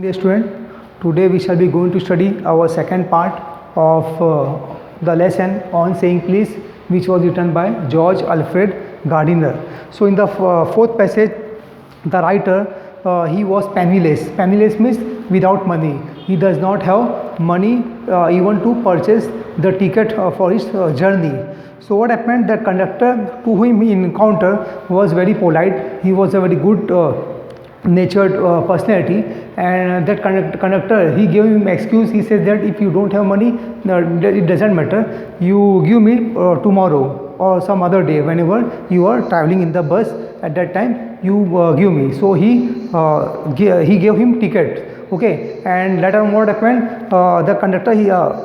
Dear student, today we shall be going to study our second part of the lesson on saying please, which was written by George Alfred Gardiner. So in the fourth passage, the writer, he was penniless. Penniless means without money. He does not have money even to purchase the ticket for his journey. So what happened? The conductor to whom he encountered was very polite. He was a very good natured personality, and that conductor, he gave him excuse. He said that if you don't have money, it doesn't matter, you give me tomorrow or some other day, whenever you are traveling in the bus, at that time you give me. So he gave him ticket. Okay, and later on what happened, the conductor,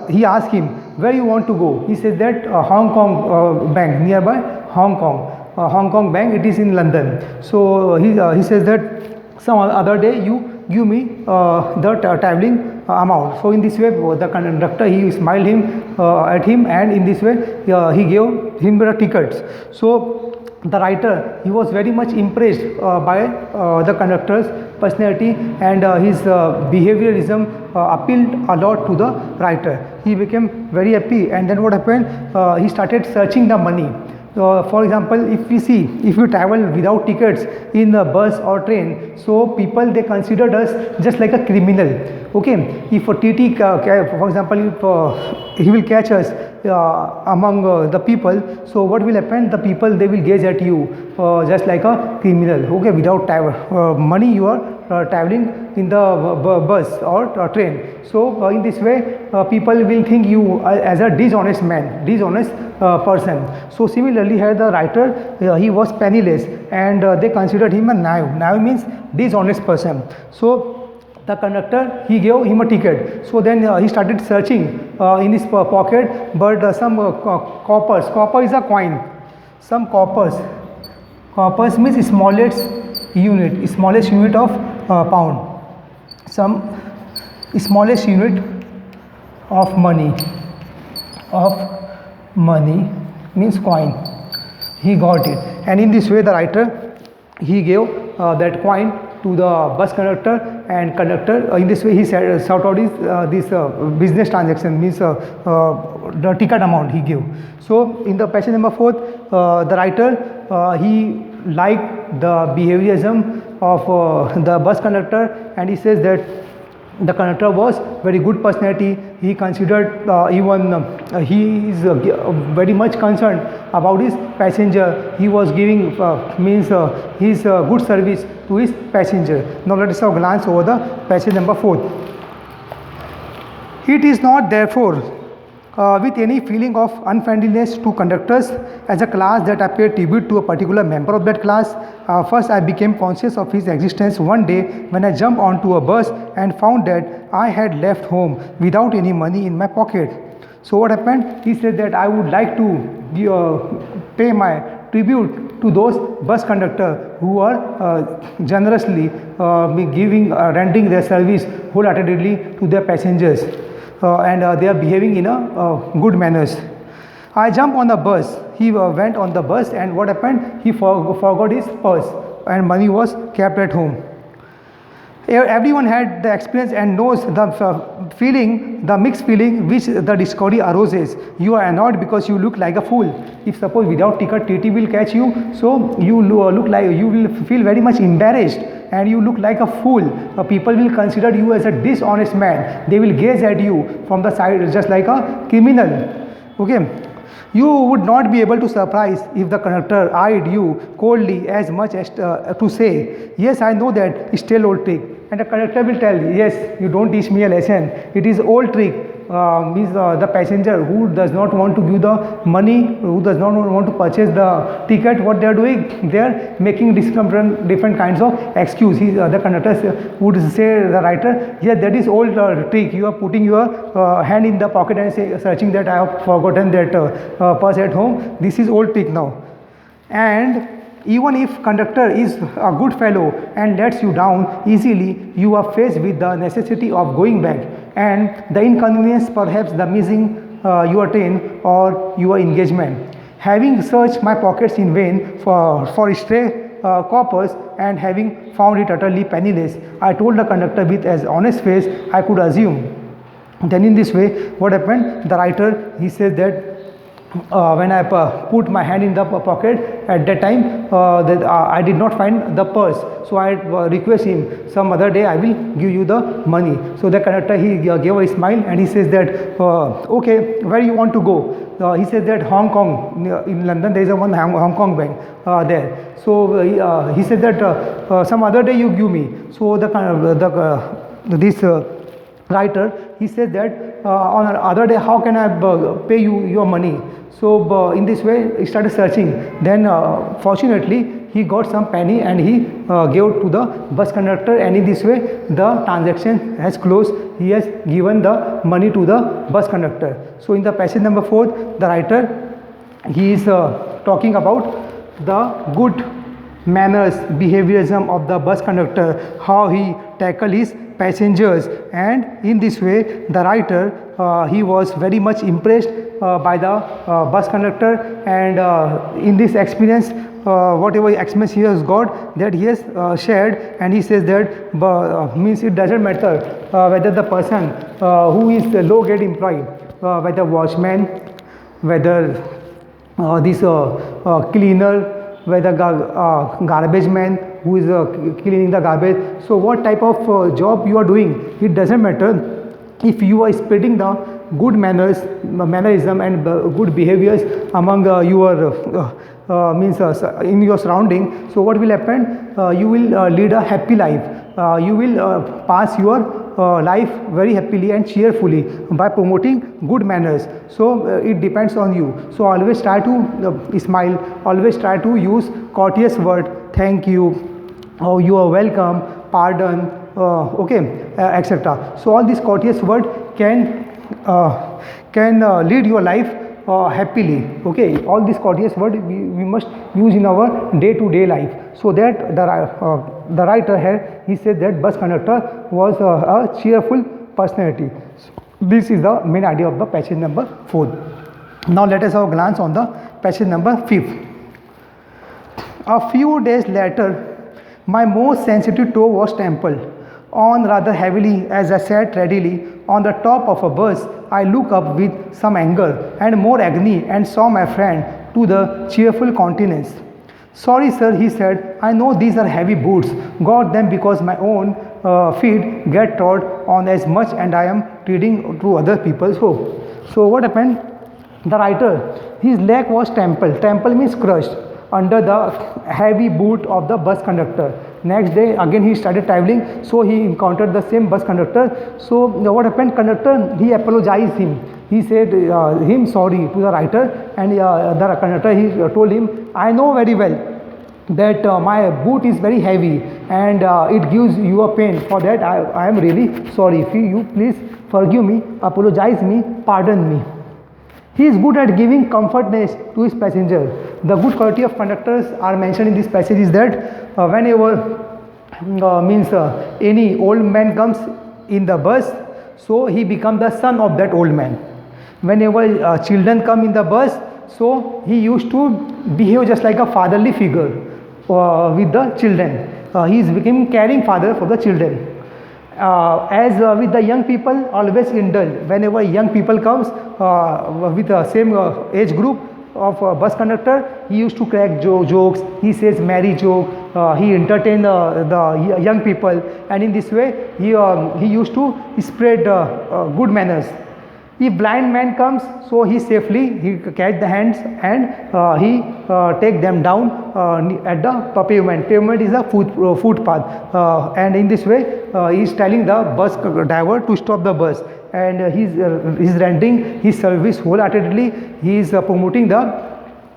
he asked him where you want to go. He said that Hong Kong bank, nearby Hong Kong bank, it is in London. So he says that some other day you give me the traveling amount. So in this way the conductor, he smiled at him, and in this way he gave him the tickets. So the writer, he was very much impressed by the conductor's personality, and his behaviorism appealed a lot to the writer. He became very happy, and then what happened, he started searching the money. For example, if we travel without tickets in a bus or train, so people, they considered us just like a criminal. Okay, if a TT, for example, if he will catch us among the people, so what will happen? The people, they will gaze at you just like a criminal. Okay, without money, you are traveling in the bus or train. So in this way people will think you as a dishonest man, dishonest person. So similarly here the writer, he was penniless, and they considered him a naive means dishonest person. So the conductor, he gave him a ticket. So then he started searching in his pocket, but some coppers, copper is a coin, some coppers means smallest unit of pound, some smallest unit of money means coin. He got it, and in this way the writer, he gave that coin to the bus conductor, and conductor, in this way he sort out this business transaction, means the ticket amount he gave. So in the passage number 4, the writer, he liked the behaviorism of the bus conductor, and he says that the conductor was very good personality. He considered he is very much concerned about his passenger. He was giving his good service to his passenger. Now let us have a glance over the passage number 4. It is not therefore with any feeling of unfriendliness to conductors as a class that I paid tribute to a particular member of that class. First I became conscious of his existence one day when I jumped onto a bus and found that I had left home without any money in my pocket. So what happened? He said that I would like to pay my tribute to those bus conductors who are generously rendering their service wholeheartedly to their passengers. And they are behaving in a good manners. I jumped on the bus. He went on the bus, and what happened? He forgot his purse, and money was kept at home. Everyone had the experience and knows the feeling, the mixed feeling which the discovery arouses. You are annoyed because you look like a fool. If suppose without ticket TT will catch you, so you will feel very much embarrassed, and you look like a fool. People will consider you as a dishonest man. They will gaze at you from the side just like a criminal. Okay, you would not be able to surprise if the conductor eyed you coldly as much as to say, yes, I know that, still old trick. And the conductor will tell you, yes, you don't teach me a lesson, it is old trick. Means the passenger who does not want to give the money, who does not want to purchase the ticket, what they are doing, they are making different kinds of excuse. The conductor would say the writer, yes, that is old trick. You are putting your hand in the pocket and searching that I have forgotten that purse at home. This is old trick now. And even if conductor is a good fellow and lets you down easily, you are faced with the necessity of going back, and the inconvenience, perhaps the missing your train or your engagement. Having searched my pockets in vain for stray coppers, and having found it utterly penniless, I told the conductor with as honest face I could assume. Then in this way, what happened? The writer, he says that when I put my hand in the pocket at that time, that I did not find the purse. So I request him, some other day I will give you the money. So the conductor, he gave a smile and he says that, okay, where you want to go? He says that Hong Kong, in London there is a one Hong Kong bank there. So he said that some other day you give me. So this writer, he said that on another day how can I pay you your money. So in this way he started searching. Then fortunately he got some penny and he gave to the bus conductor, and in this way the transaction has closed. He has given the money to the bus conductor. So in the passage number 4, the writer, he is talking about the good manners, behaviorism of the bus conductor, how he tackle his passengers, and in this way the writer, he was very much impressed by the bus conductor, and in this experience, whatever experience he has got, that he has shared, and he says that means it doesn't matter whether the person who is low grade employee, whether watchman, whether this cleaner, whether garbage man who is cleaning the garbage. So what type of job you are doing, it doesn't matter. If you are spreading the good manners, mannerism and good behaviors among your means in your surrounding, so what will happen? You will lead a happy life. You will pass your life very happily and cheerfully by promoting good manners. So it depends on you. So always try to smile, always try to use courteous word, thank you, oh you are welcome, pardon, okay, etc. So all these courteous word can lead your life happily. Okay, all these courteous word we must use in our day-to-day life. So that the writer here, he said that bus conductor was a cheerful personality. So this is the main idea of the passage number 4. Now let us have a glance on the passage number 5. A few days later, my most sensitive toe was trampled on rather heavily as I sat readily on the top of a bus. I looked up with some anger and more agony and saw my friend to the cheerful countenance. Sorry sir, he said, I know these are heavy boots, got them because my own feet get trod on as much and I am treading to other people's home. So what happened? The writer, his leg was trampled. Trampled means crushed under the heavy boot of the bus conductor. Next day again he started traveling, so he encountered the same bus conductor. So what happened? Conductor, he apologized him. He said him sorry to the writer, and the conductor, he told him, I know very well that my boot is very heavy and it gives you a pain. For that I am really sorry. If you please forgive me, apologize me, pardon me. He is good at giving comfortness to his passenger. The good quality of conductors are mentioned in this passage is that whenever any old man comes in the bus, so he becomes the son of that old man. Whenever children come in the bus, so he used to behave just like a fatherly figure with the children. He is becoming caring father for the children. As with the young people, always indulge. Whenever young people comes with the same age group of bus conductor, he used to crack jokes. He says merry joke. He entertain the young people, and in this way he used to spread good manners. If blind man comes, so he safely he catch the hands and he take them down at the pavement. Pavement is a footpath, and in this way he is telling the bus driver to stop the bus, and he is rendering his service wholeheartedly. He is promoting the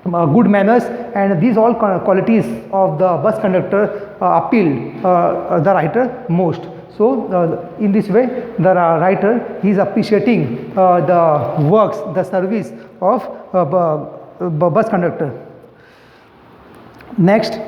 good manners, and these all qualities of the bus conductor appealed the writer most. So in this way the writer, he is appreciating the works, the service of bus conductor. Next,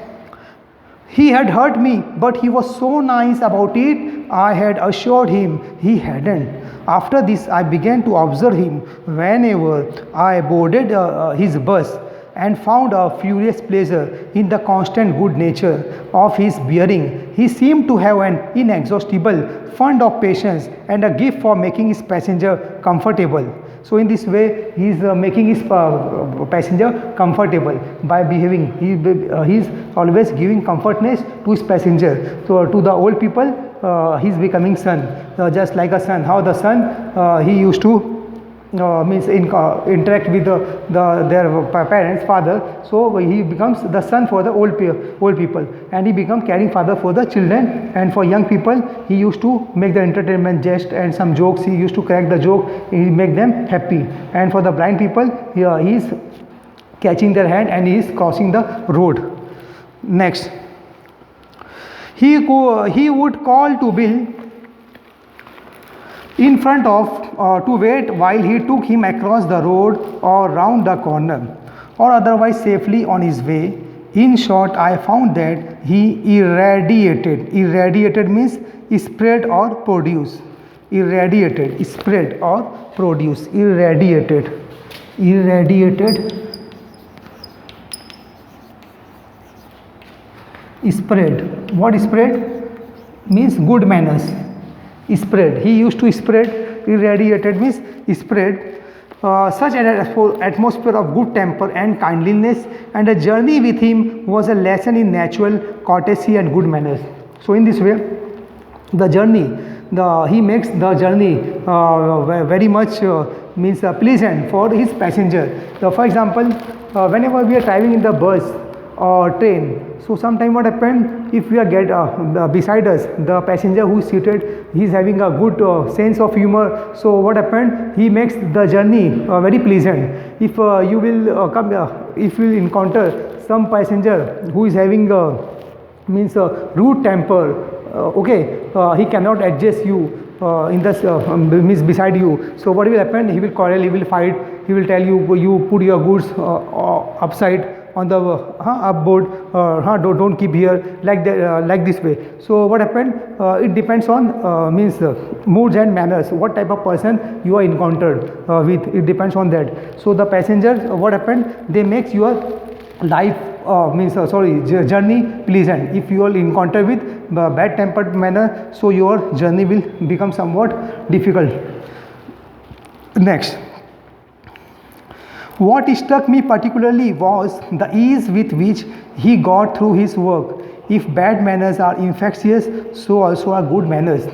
he had hurt me, but he was so nice about it. I had assured him he hadn't. After this I began to observe him whenever I boarded his bus. and found a furious pleasure in the constant good nature of his bearing. He seemed to have an inexhaustible fund of patience and a gift for making his passenger comfortable. So in this way, he is making his passenger comfortable by behaving. He is always giving comfortness to his passenger. So to the old people, he is becoming son, just like a son. How the son he used to interact with their parents, father. So he becomes the son for the old people, and he becomes caring father for the children. And for young people, he used to make the entertainment jest and some jokes. He used to crack the joke. He make them happy. And for the blind people, he is catching their hand and he is crossing the road. Next, he would call to Bill in front of to wait while he took him across the road or round the corner or otherwise safely on his way. In short, I found that he irradiated means spread or produce, irradiated, spread or produce, irradiated, spread. What spread? Means good manners. Spread. He used to spread. Irradiated means spread such an atmosphere of good temper and kindliness, and a journey with him was a lesson in natural courtesy and good manners. So in this way, the journey, he makes the journey very much means pleasant for his passenger. So for example, whenever we are traveling in the bus or train, so sometime what happened, if we are beside us the passenger who is seated, he is having a good sense of humor. So what happened, he makes the journey very pleasant. If you will if you will encounter some passenger who is having means rude temper, he cannot adjust you in this means beside you. So what will happen, he will quarrel, he will fight, he will tell you, you put your goods upside on the upboard, don't keep here, like that, like this way. So what happened, it depends on means moods and manners, what type of person you are encountered with, it depends on that. So the passengers, what happened, they makes your life journey pleasant. If you are encounter with bad tempered manner, so your journey will become somewhat difficult. Next, what struck me particularly was the ease with which he got through his work. If bad manners are infectious, so also are good manners.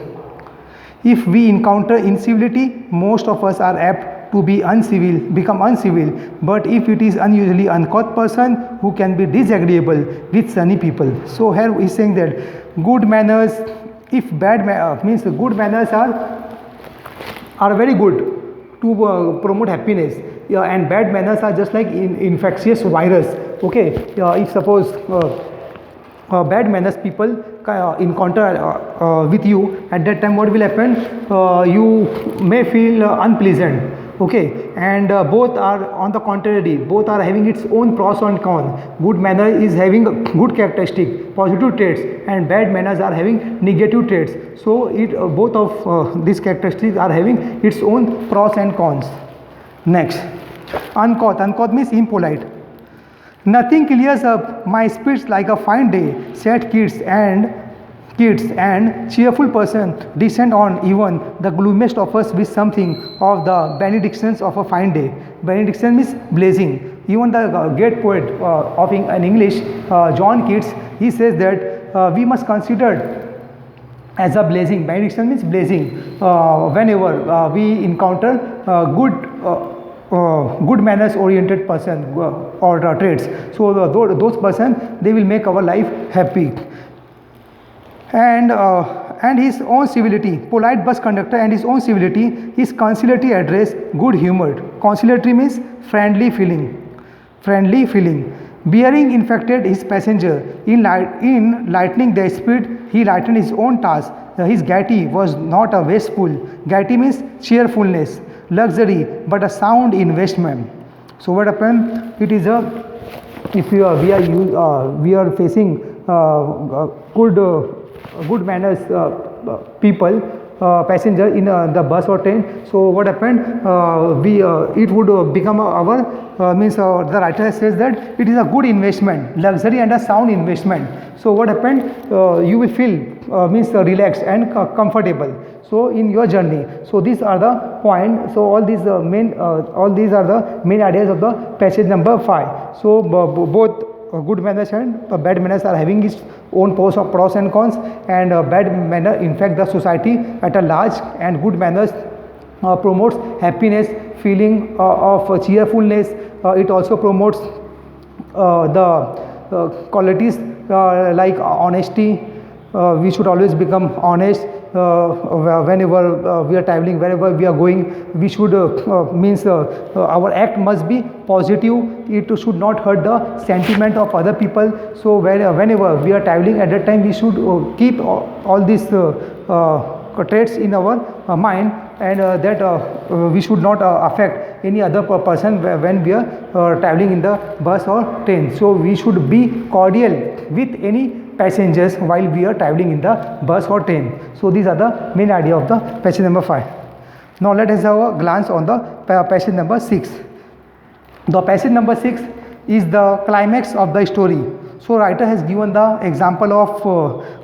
If we encounter incivility, most of us are apt to become uncivil. But if it is unusually uncouth person who can be disagreeable with sunny people. So here he is saying that good manners, if bad means good manners are very good to promote happiness. And bad manners are just like infectious virus. If suppose bad manners people encounter with you, at that time what will happen, you may feel unpleasant. And both are on the contrary, both are having its own pros and cons. Good manner is having a good characteristic, positive traits, and bad manners are having negative traits. So it both of these characteristics are having its own pros and cons. Next, uncouth means impolite. Nothing clears up my spirits like a fine day, said kids and cheerful person descend on even the gloomiest of us with something of the benedictions of a fine day. Benediction means blessing. Even the great poet in English, John Keats, he says that we must consider as a blessing. Benediction means blessing. Whenever we encounter good manners oriented person or traits, so those person, they will make our life happy. And his own civility, polite bus conductor, and his own civility, his conciliatory address, good humored. Conciliatory means friendly feeling. Bearing infected his passenger. In lightening their spirit, he lightened his own task. His gaiety was not a wasteful. Gaiety means cheerfulness, luxury, but a sound investment. So what happened? It is if we are facing good manners people, passenger in the bus or train. So what happened? It would become our means the writer says that it is a good investment, luxury and a sound investment. So what happened? You will feel means relaxed and comfortable. So in your journey. So these are the point. So all these are the main ideas of the passage number 5. So both good manners and bad manners are having its own pros and cons, and bad manner infect the society at a large, and good manners promotes happiness, feeling of cheerfulness. It also promotes the qualities like honesty. We should always become honest whenever we are traveling, wherever we are going. We should means our act must be positive. It should not hurt the sentiment of other people. So whenever we are traveling, at that time we should keep all these traits in our mind, and that we should not affect any other person when we are traveling in the bus or train. So we should be cordial with any passengers while we are traveling in the bus or train. So these are the main idea of the passage number 5. Now let us have a glance on the passage number 6. The passage number 6 is the climax of the story. So writer has given the example of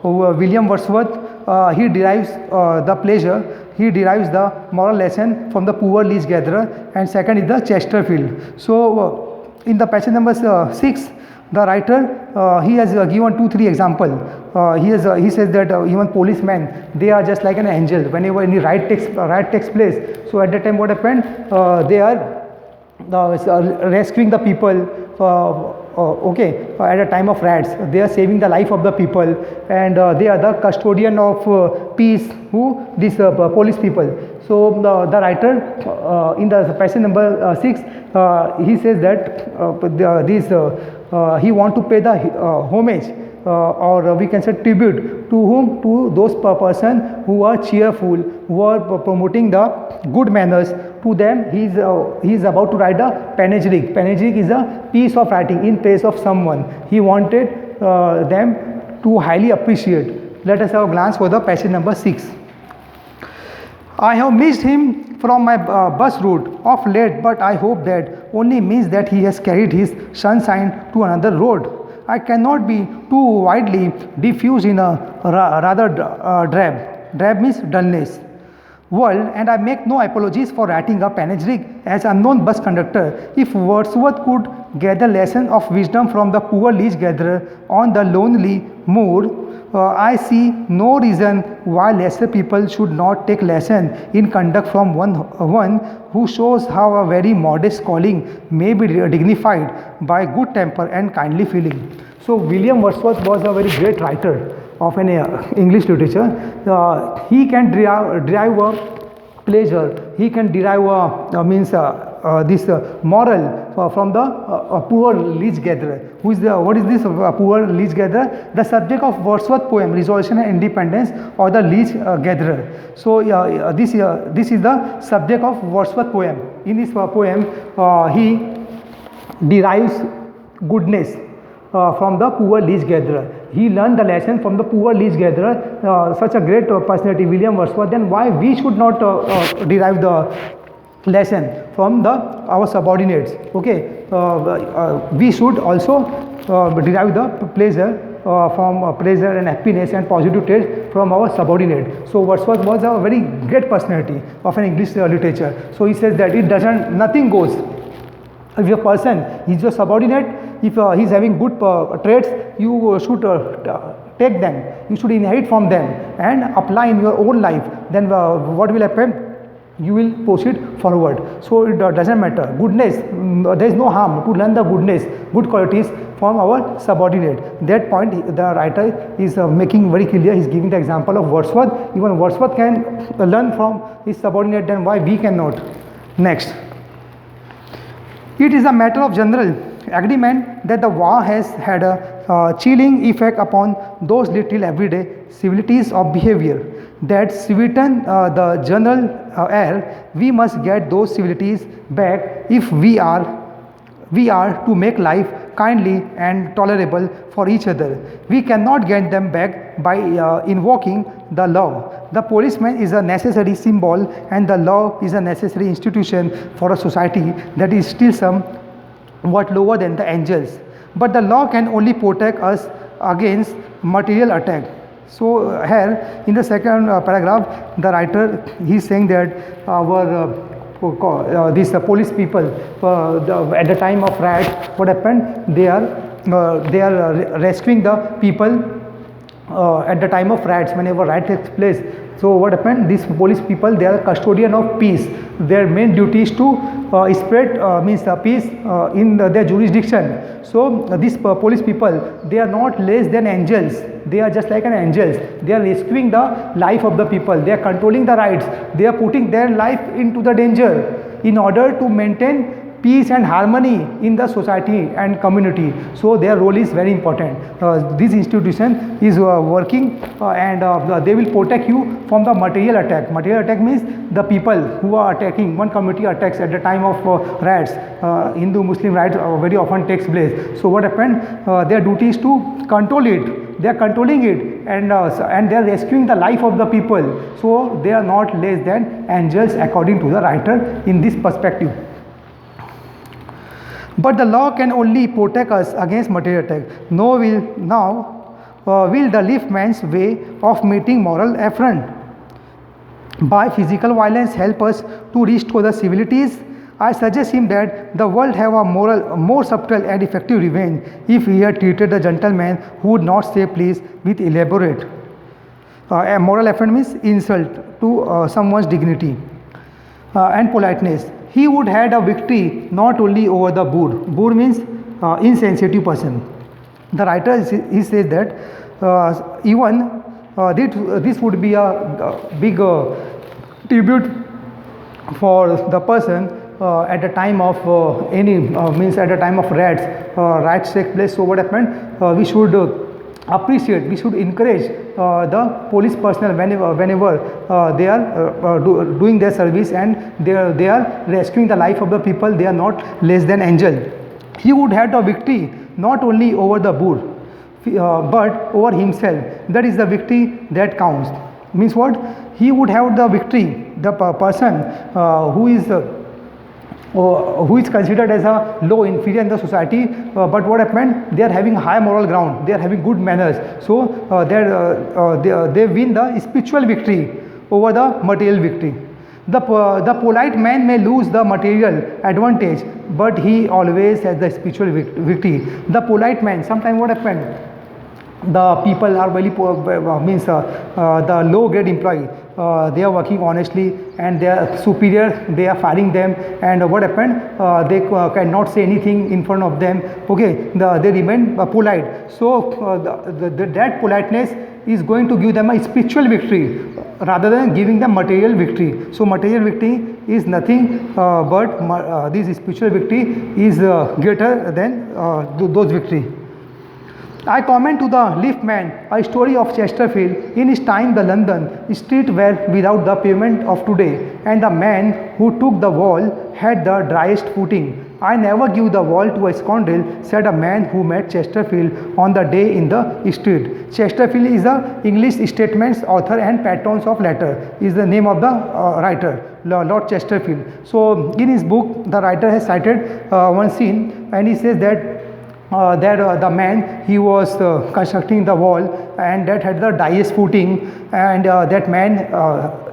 William Wordsworth. He derives the pleasure, he derives the moral lesson from the poor lease gatherer, and second is the Chesterfield. So in the passage number 6, the writer he has given 2-3 example. He says that even policemen, they are just like an angel. Whenever any riot takes place, so at that time what happened? They are rescuing the people. At a time of riots, they are saving the life of the people, and they are the custodian of peace. Who? These police people. So the writer in the passage number 6, he says that he want to pay the homage, or we can say tribute to whom? To those person who are cheerful, who are promoting the good manners. To them he is about to write a panegyric. Panegyric is a piece of writing in praise of someone. He wanted them to highly appreciate. Let us have a glance for the passage number 6. I have missed him from my bus route of late, but I hope that only means that he has carried his sunshine to another road. I cannot be too widely diffused in a rather drab. Drab means dullness. World, and I make no apologies for writing a panegyric as unknown bus conductor. If Wordsworth could gather lesson of wisdom from the poor lease gatherer on the lonely moor, I see no reason why lesser people should not take lesson in conduct from one who shows how a very modest calling may be dignified by good temper and kindly feeling. So William Wordsworth was a very great writer of an English literature. He can derive a pleasure, he can derive this moral from the poor lease gatherer. What is this poor lease gatherer? The subject of Wordsworth poem Resolution and Independence, or the lease gatherer. So this is the subject of Wordsworth poem. In this poem he derives goodness from the poor lease gatherer. He learned the lesson from the poor lease gatherer. Such a great personality, William Wordsworth. Then why we should not derive the lesson from our subordinates? Okay, we should also derive the pleasure from pleasure and happiness and positive traits from our subordinate. So Wordsworth was a very great personality of an English literature. So he says that nothing goes. If a person is your subordinate, if he is having good traits, you should take them, you should inherit from them and apply in your own life. Then what will happen? You will proceed forward. So it doesn't matter. Goodness, there is no harm to learn the goodness, good qualities from our subordinate. That point the writer is making very clear. He is giving the example of Wordsworth. Even Wordsworth can learn from his subordinate, then why we cannot? Next. It is a matter of general agreement that the war has had a chilling effect upon those little everyday civilities of behavior that sweeten the general air. We must get those civilities back if we are to make life kindly and tolerable for each other. We cannot get them back by invoking the law. The policeman is a necessary symbol and the law is a necessary institution for a society that is still somewhat lower than the angels. But the law can only protect us against material attack. So here in the second paragraph, the writer he is saying that these police people at the time of riot, what happened? They are rescuing the people at the time of riots, whenever riot takes place. So what happened? These police people, they are custodian of peace. Their main duty is to spread means peace in their jurisdiction. So these police people, they are not less than angels. They are just like an angels. They are rescuing the life of the people. They are controlling the rights. They are putting their life into the danger in order to maintain peace and harmony in the society and community. So their role is very important. This institution is working and they will protect you from the material attack. Material attack means the people who are attacking, one community attacks at the time of riots. Hindu-Muslim riots very often takes place. So what happened? Their duty is to control it. They are controlling it and they are rescuing the life of the people. So they are not less than angels according to the writer in this perspective. But the law can only protect us against material attack. Now will the leaf man's way of meeting moral affront by physical violence help us to restore the civilities? I suggest him that the world have a more subtle and effective revenge if he had treated the gentleman who would not say please with elaborate. A moral affront means insult to someone's dignity and politeness. He would had a victory not only over the boor. Boor means insensitive person. The writer he says that even this would be a big tribute for the person at the time of means at the time of riots take place. So what happened? We should appreciate, we should encourage the police personnel whenever they are doing their service and they are rescuing the life of the people. They are not less than angel. He would have the victory not only over the boor but over himself. That is the victory that counts. Means what? He would have the victory, the person who is considered as a low, inferior in the society, but what happened? They are having high moral ground, they are having good manners, so they win the spiritual victory over the material victory. The polite man may lose the material advantage, but he always has the spiritual victory. The polite man, sometimes what happened? The people are very poor, means the low grade employee, they are working honestly and their superior, they are firing them, and what happened? They cannot say anything in front of them. Okay, they remain polite. So that politeness is going to give them a spiritual victory rather than giving them material victory. So material victory is nothing but this spiritual victory is greater than those victory. I comment to the leaf man a story of Chesterfield. In his time, the London street were without the pavement of today, and the man who took the wall had the driest footing. I never give the wall to a scoundrel, said a man who met Chesterfield on the day in the street. Chesterfield is the English statesman's author and patron of letter, is the name of the writer, Lord Chesterfield. So in his book, the writer has cited one scene, and he says that the man, he was constructing the wall and that had the driest footing, and that man,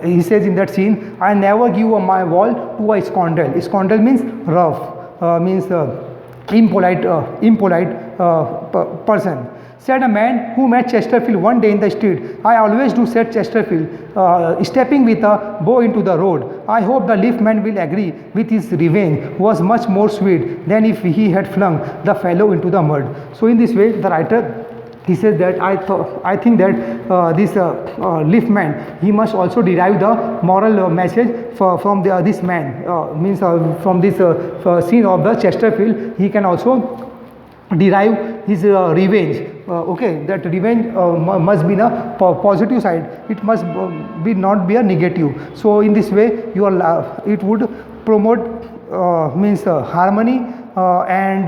he says in that scene, I never give my wall to a scoundrel. Scoundrel means rough, means impolite person. Said a man who met Chesterfield one day in the street. I always do, said Chesterfield, stepping with a bow into the road. I hope the leaf man will agree with his revenge was much more sweet than if he had flung the fellow into the mud. So in this way, the writer, he says that I think that this leaf man, he must also derive the moral message from this man, means from this scene of the Chesterfield, he can also derive his revenge. Okay, that revenge must be in a positive side, it must not be a negative. So in this way it would promote means harmony and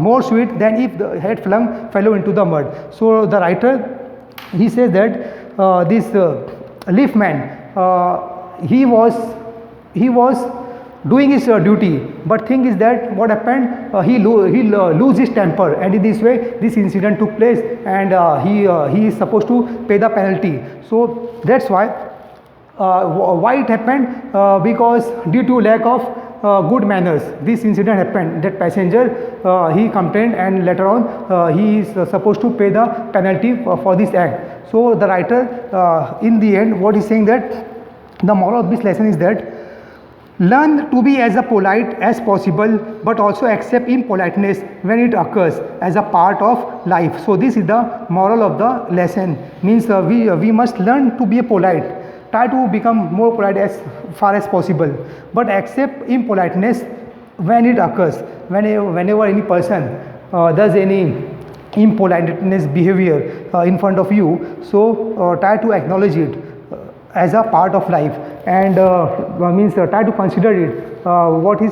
more sweet than if the had flung fellow into the mud. So the writer, he says that this leaf man, he was doing his duty, but thing is that what happened, he lose his temper, and in this way this incident took place, and he is supposed to pay the penalty. So that's why it happened, because due to lack of good manners this incident happened. That passenger, he complained, and later on he is supposed to pay the penalty for this act. So the writer, in the end, what he's saying, that the moral of this lesson is that learn to be as polite as possible, but also accept impoliteness when it occurs as a part of life. So this is the moral of the lesson. Means we must learn to be polite. Try to become more polite as far as possible, but accept impoliteness when it occurs. Whenever any person does any impoliteness behavior in front of you, so try to acknowledge it as a part of life, and means try to consider it what is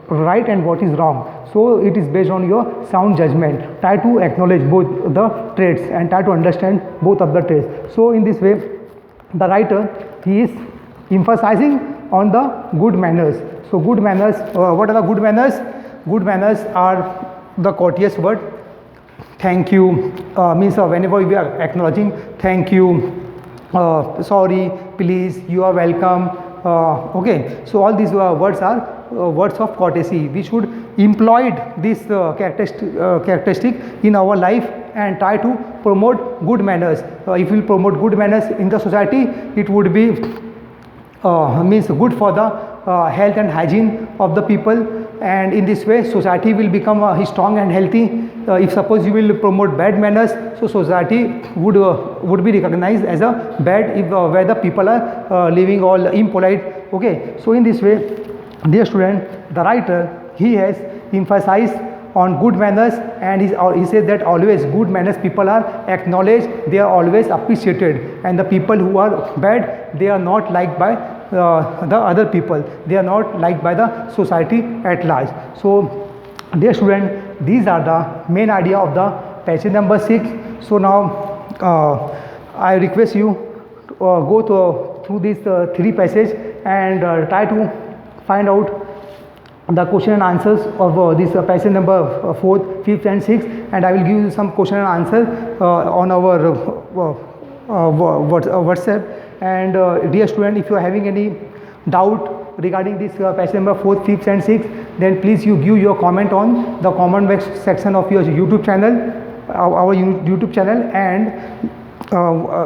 right and what is wrong. So it is based on your sound judgment. Try to acknowledge both the traits and try to understand both of the traits. So in this way, the writer, he is emphasizing on the good manners. So good manners, what are the good manners? Good manners are the courteous word. Thank you, means whenever we are acknowledging, thank you, sorry, please, you are welcome. Okay, so all these words are words of courtesy. We should employ this characteristic in our life and try to promote good manners. If we promote good manners in the society, it would be means good for the health and hygiene of the people, and in this way society will become strong and healthy. If suppose you will promote bad manners, so society would be recognized as a bad, if where the people are living all impolite. Okay, so in this way, dear student, the writer, he has emphasized on good manners, and he says that always good manners people are acknowledged, they are always appreciated, and the people who are bad, they are not liked by the other people, they are not liked by the society at large. So dear student, these are the main idea of the passage number 6. So now I request you to go through these 3 passages and try to find out the question and answers of this passage number 4th, 5th and 6th, and I will give you some question and answer on our WhatsApp. And dear student, if you are having any doubt regarding this passage number 4th, 5th and 6th, then please you give your comment on the comment box section of your YouTube channel, our YouTube channel, and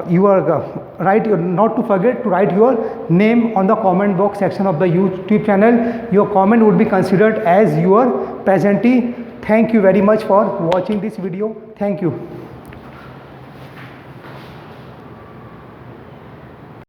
you are write, not to forget to write your name on the comment box section of the YouTube channel. Your comment would be considered as your presentee. Thank you very much for watching this video. Thank you.